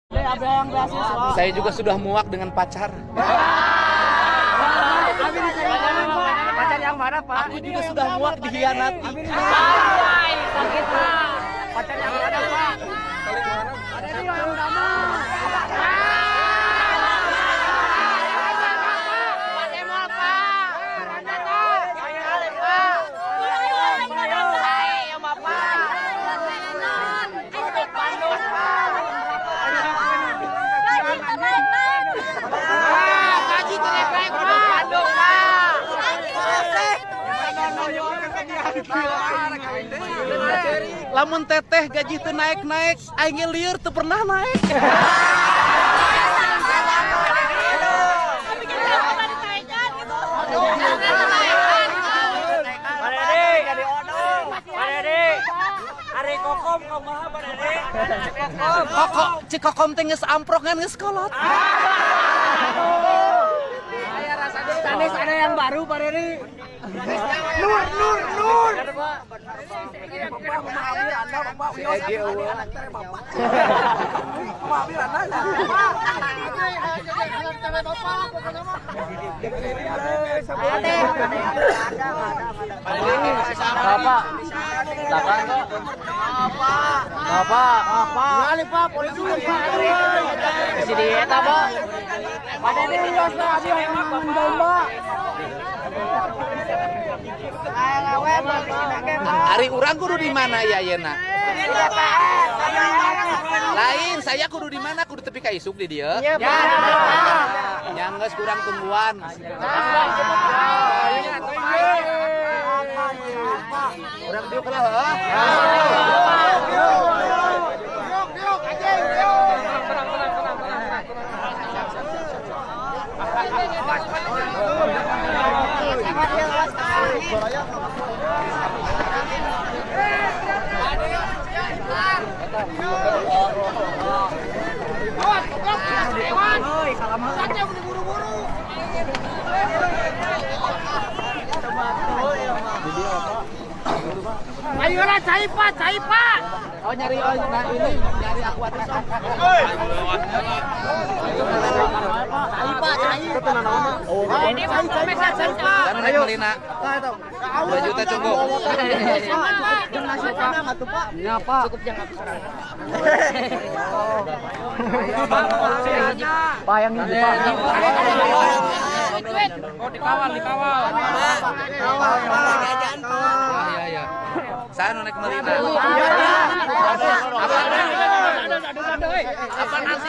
Saya juga sudah muak dengan pacar. Pacar yang mana, Pak? Aku juga sudah muak dihianati. Sakit, Pak. Pacar yang mana, Pak? Ada di warung Dama. Lamun teteh gaji teu naik-naik, aing lieur teu pernah naik. Hari kokom kumaha Pak Dede? Kok Cikokom teh geus amprok ngan geus kolot. Aya rasa sanes ada yang baru Pak Dede. Nur. Si Egi eueuh. Bapak. Ngali Pak, polisi Pak. Di sini eta Pak. Pak Dede wios na abi yang domba. Ari urang kudu di mana ya yeuna? Lain, saya kudu di mana? Kudu tepi ka isuk di dieu. Ya. Yang geus kurang tungguan. Urang dieu kalah heuh. Ayolah cai Pak. Oh nyari nyari aku atas. Ini cai Pak. Dan naik melina. 2 juta cukup. Nyapa? Cukup jangan Pak yang ini Pak. Oh dikawal. Iya. Saya naik melina. Apa nasi?